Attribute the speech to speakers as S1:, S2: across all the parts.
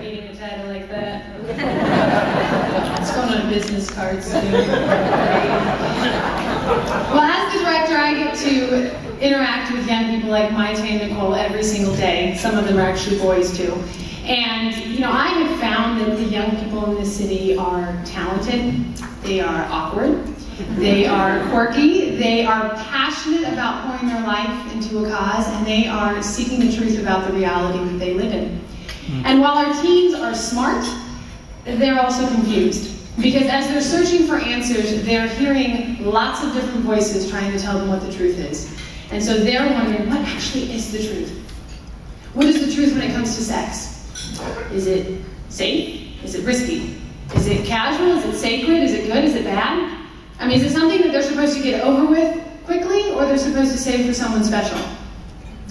S1: reading a title like that. It's going on a business card soon. Well, as the director, I get to interact with young people like Maite and Nicole every single day. Some of them are actually boys too. And, you know, I have found that the young people in this city are talented, they are awkward, they are quirky, they are passionate about pouring their life into a cause, and they are seeking the truth about the reality that they live in. And while our teens are smart, they're also confused. Because as they're searching for answers, they're hearing lots of different voices trying to tell them what the truth is. And so they're wondering, what actually is the truth? What is the truth when it comes to sex? Is it safe? Is it risky? Is it casual? Is it sacred? Is it good? Is it bad? I mean, is it something that they're supposed to get over with quickly, or they're supposed to save for someone special?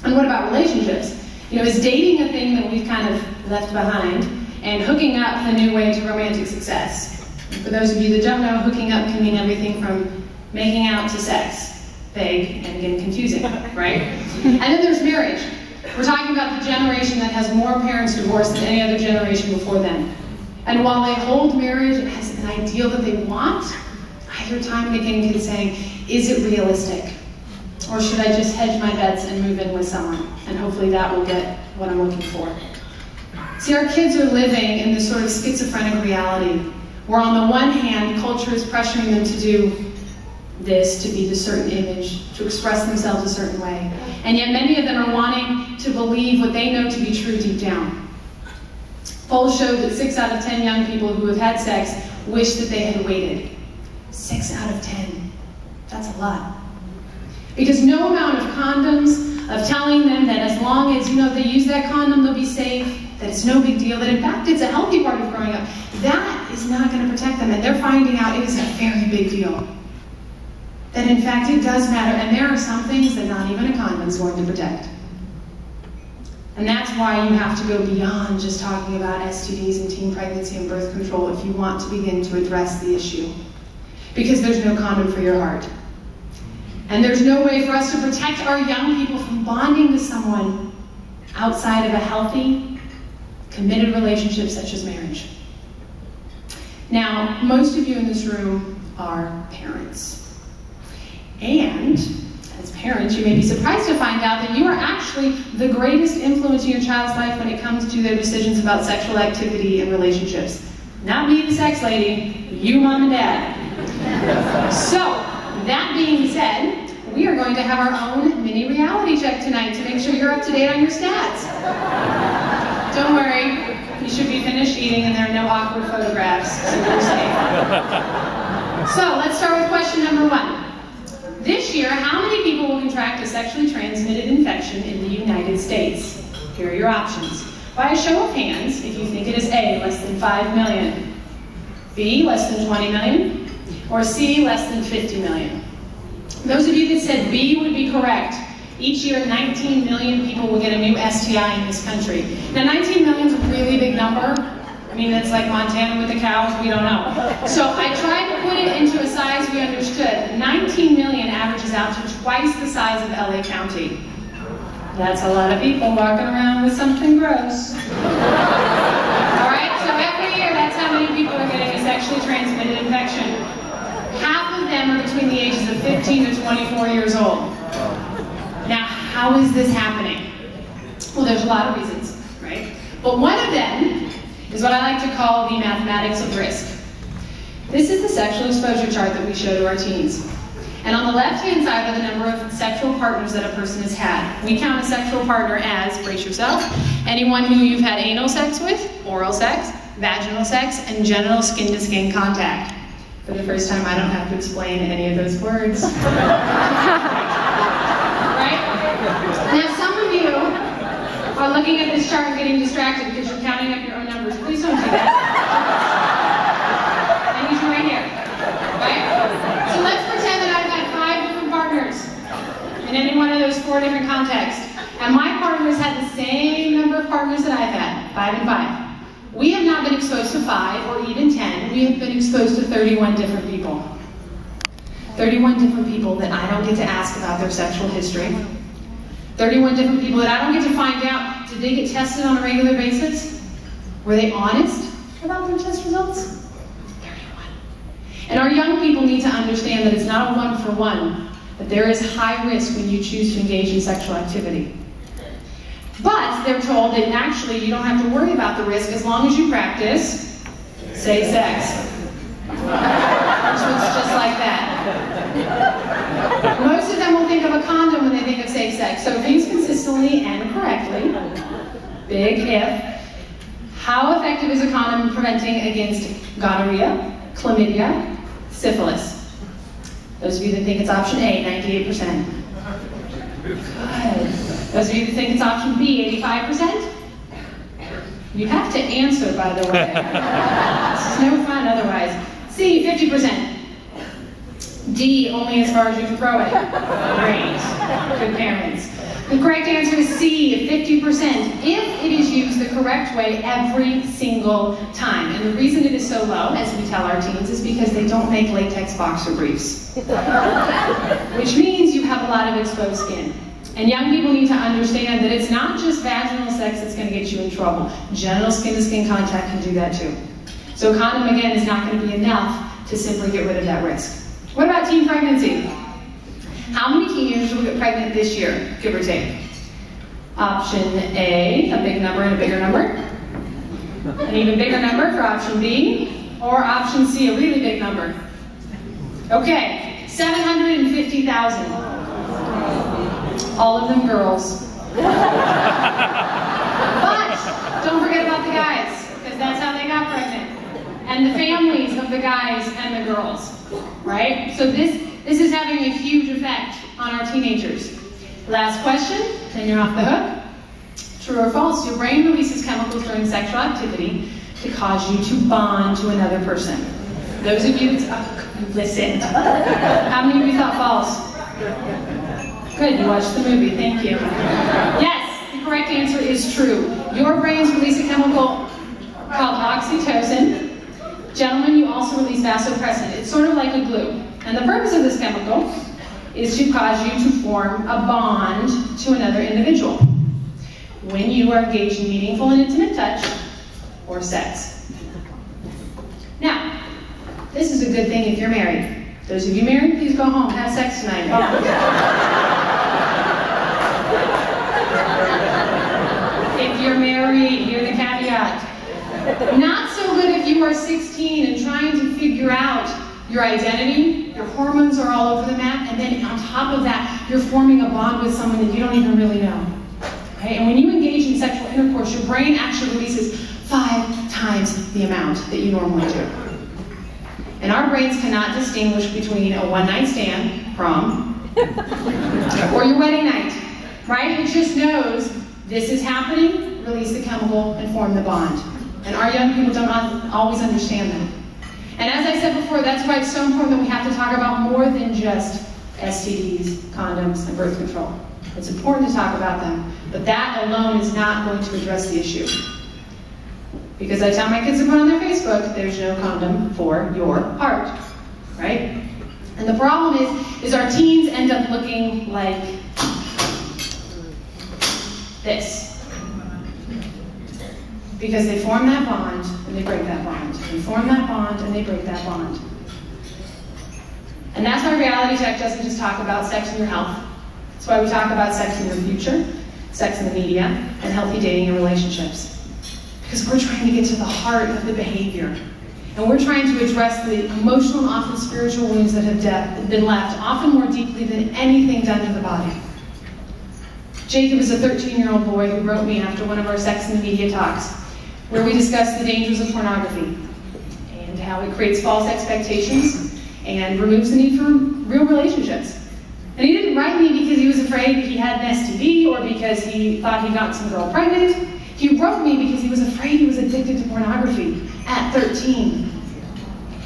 S1: And what about relationships? You know, is dating a thing that we've kind of left behind, and hooking up the new way to romantic success? For those of you that don't know, hooking up can mean everything from making out to sex. Vague and again confusing, right? And then there's marriage. We're talking about the generation that has more parents divorced than any other generation before them. And while they hold marriage as an ideal that they want, I hear time and again kids saying, is it realistic? Or should I just hedge my bets and move in with someone? And hopefully that will get what I'm looking for. See, our kids are living in this sort of schizophrenic reality, where on the one hand, culture is pressuring them to do this, to be this certain image, to express themselves a certain way. And yet many of them are wanting to believe what they know to be true deep down. Polls show that 6 out of 10 young people who have had sex wish that they had waited. 6 out of 10. That's a lot. Because no amount of condoms, of telling them that as long as, you know, they use that condom, they'll be safe, that it's no big deal, that in fact it's a healthy part of growing up, that is not going to protect them. And they're finding out it is a very big deal. That in fact it does matter, and there are some things that not even a condom is going to protect. And that's why you have to go beyond just talking about STDs and teen pregnancy and birth control if you want to begin to address the issue. Because there's no condom for your heart. And there's no way for us to protect our young people from bonding to someone outside of a healthy, committed relationship such as marriage. Now, most of you in this room are parents. And as parents, you may be surprised to find out that you are actually the greatest influence in your child's life when it comes to their decisions about sexual activity and relationships. Not me, the sex lady, you, mom and dad. So, that being said, we are going to have our own mini reality check tonight to make sure you're up to date on your stats. Don't worry, you should be finished eating and there are no awkward photographs, so you're safe. So, let's start with question number 1. This year, how many people will contract a sexually transmitted infection in the United States? Here are your options. By a show of hands, if you think it is A, less than 5 million, B, less than 20 million, or C, less than 50 million. Those of you that said B would be correct. Each year, 19 million people will get a new STI in this country. Now, 19 million is a really big number. I mean, it's like Montana with the cows, we don't know. So I tried to put it into a size we understood. 19 million averages out to twice the size of LA County. That's a lot of people walking around with something gross. All right, so every year, that's how many people are getting a sexually transmitted infection. Half of them are between the ages of 15 to 24 years old. Now, how is this happening? Well, there's a lot of reasons, right? But one of them is what I like to call the mathematics of risk. This is the sexual exposure chart that we show to our teens. And on the left-hand side are the number of sexual partners that a person has had. We count a sexual partner as, brace yourself, anyone who you've had anal sex with, oral sex, vaginal sex, and genital skin-to-skin contact. For the first time, I don't have to explain any of those words. Right? Now, some of you are looking at this chart and getting distracted because you're counting up your own numbers. Please don't do that. I need you right here. Right? So let's pretend that I've had 5 different partners in any one of those 4 different contexts. And my partners had the same number of partners that I've had, 5 and 5. We have not been exposed to 5 or even 10. We have been exposed to 31 different people. 31 different people that I don't get to ask about their sexual history. 31 different people that I don't get to find out, did they get tested on a regular basis? Were they honest about their test results? And our young people need to understand that it's not a one-for-one, that there is high risk when you choose to engage in sexual activity. But they're told that actually you don't have to worry about the risk as long as you practice safe sex. Which looks just like that. Most of them will think of a condom when they think of safe sex. So if used consistently and correctly, big if, how effective is a condom in preventing against gonorrhea, chlamydia, syphilis? Those of you that think it's option A, 98%. Good. Those of you that think it's option B, 85%? You have to answer, by the way. This is no fun otherwise. C, 50%. D, only as far as you can throw it. Great. Good parents. The correct answer is C, 50%, if it is used the correct way every single time. And the reason it is so low, as we tell our teens, is because they don't make latex boxer briefs. Which means you have a lot of exposed skin. And young people need to understand that it's not just vaginal sex that's going to get you in trouble. Genital skin-to-skin contact can do that too. So a condom, again, is not going to be enough to simply get rid of that risk. What about teen pregnancy? How many teenagers will get pregnant this year, give or take? Option A, a big number and a bigger number. An even bigger number for option B. Or option C, a really big number. Okay, 750,000. All of them girls. But don't forget about the guys, because that's how they got pregnant. And the families of the guys and the girls, right? So this is having a huge effect on our teenagers. Last question, then you're off the hook. True or false? Your brain releases chemicals during sexual activity to cause you to bond to another person. Those of you that listened, how many of you thought false? Good, you watched the movie, thank you. Yes, the correct answer is true. Your brains release a chemical called oxytocin. Gentlemen, you also release vasopressin. It's sort of like a glue. And the purpose of this chemical is to cause you to form a bond to another individual when you are engaged in meaningful and intimate touch or sex. Now, this is a good thing if you're married. Those of you married, please go home and have sex tonight. If you're married, hear the caveat. Not so good if you are 16 and trying to figure out your identity, your hormones are all over the map, and then on top of that, you're forming a bond with someone that you don't even really know. Right? And when you engage in sexual intercourse, your brain actually releases 5 times the amount that you normally do. And our brains cannot distinguish between a one-night stand, prom, or your wedding night, right? It just knows this is happening, release the chemical, and form the bond. And our young people don't always understand that. And as I said before, that's why it's so important that we have to talk about more than just STDs, condoms, and birth control. It's important to talk about them, but that alone is not going to address the issue. Because I tell my kids to put on their Facebook, there's no condom for your heart, right? And the problem is our teens end up looking like this. Because they form that bond, and they break that bond. They form that bond, and they break that bond. And that's why Reality Check doesn't just talk about sex and your health. That's why we talk about sex in your future, sex in the media, and healthy dating and relationships. Because we're trying to get to the heart of the behavior. And we're trying to address the emotional and often spiritual wounds that have been left, often more deeply than anything done to the body. Jacob is a 13-year-old boy who wrote me after one of our Sex in the Media talks, where we discussed the dangers of pornography and how it creates false expectations and removes the need for real relationships. And he didn't write me because he was afraid that he had an STD or because he thought he got some girl pregnant. He wrote me because he was afraid he was addicted to pornography at 13.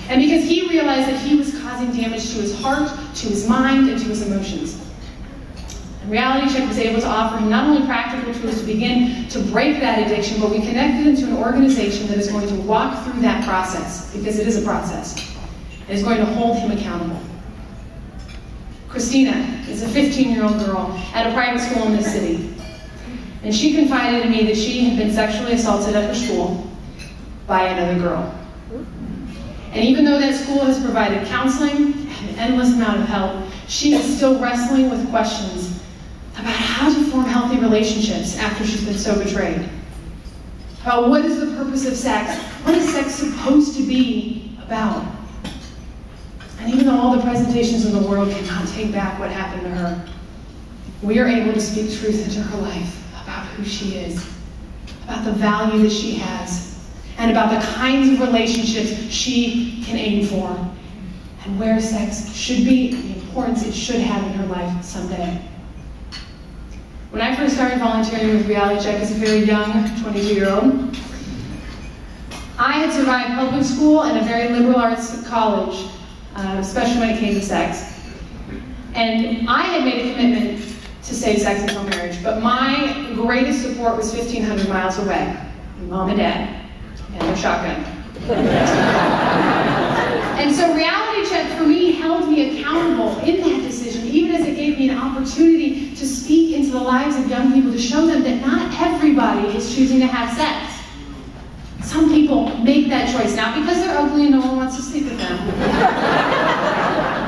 S1: And because he realized that he was causing damage to his heart, to his mind, and to his emotions. And Reality Check was able to offer him not only practical tools to begin to break that addiction, but we connected him to an organization that is going to walk through that process, because it is a process, and is going to hold him accountable. Christina is a 15-year-old girl at a private school in this city. And she confided in me that she had been sexually assaulted at her school, by another girl. And even though that school has provided counseling and an endless amount of help, she is still wrestling with questions about how to form healthy relationships after she's been so betrayed. About what is the purpose of sex? What is sex supposed to be about? And even though all the presentations in the world cannot take back what happened to her, we are able to speak truth into her life about who she is, about the value that she has, and about the kinds of relationships she can aim for, and where sex should be and the importance it should have in her life someday. When I first started volunteering with Reality Check as a very young 22-year-old, I had survived public school and a very liberal arts college, especially when it came to sex. And I had made a commitment to save sex until marriage, but my greatest support was 1,500 miles away. Mom and Dad, and their shotgun. And so Reality Check for me held me accountable in that decision, even as it gave me an opportunity to speak into the lives of young people, to show them that not everybody is choosing to have sex. Some people make that choice, not because they're ugly and no one wants to sleep with them,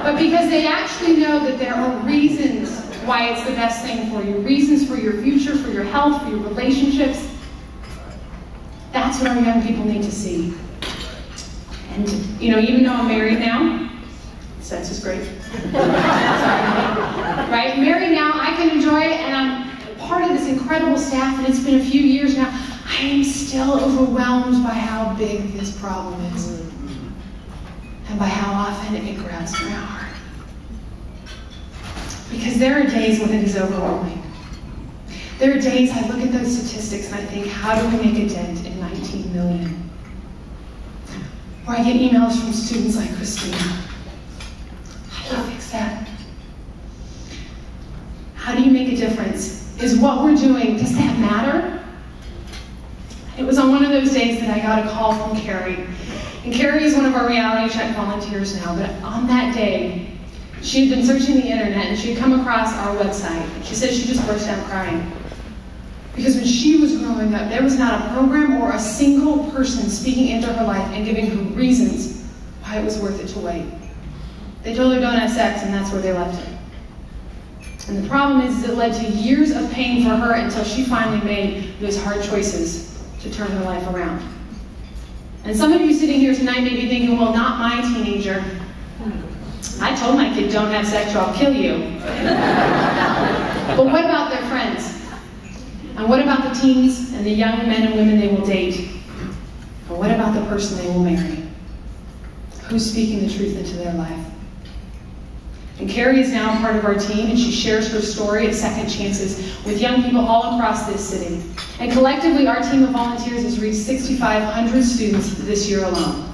S1: but because they actually know that there are reasons why it's the best thing for you, reasons for your future, for your health, for your relationships. That's what our young people need to see. And, you know, even though I'm married now, sex is great. Right? Married now, I can enjoy it, and I'm part of this incredible staff, and it's been a few years now. I am still overwhelmed by how big this problem is, and by how often it grabs my heart. Because there are days when it is overwhelming. There are days I look at those statistics and I think, how do we make a dent in 19 million? Or I get emails from students like Christina. How do you fix that? How do you make a difference? Is what we're doing, does that matter? It was on one of those days that I got a call from Carrie. And Carrie is one of our Reality Check volunteers now, but on that day, she had been searching the internet and she had come across our website. She said she just burst out crying. Because when she was growing up, there was not a program or a single person speaking into her life and giving her reasons why it was worth it to wait. They told her don't have sex, and that's where they left her. And the problem is it led to years of pain for her until she finally made those hard choices to turn her life around. And some of you sitting here tonight may be thinking, well, not my teenager. I told my kid, don't have sex or I'll kill you. But what about their friends? And what about the teens and the young men and women they will date? And what about the person they will marry? Who's speaking the truth into their life? And Carrie is now part of our team, and she shares her story of second chances with young people all across this city. And collectively, our team of volunteers has reached 6,500 students this year alone.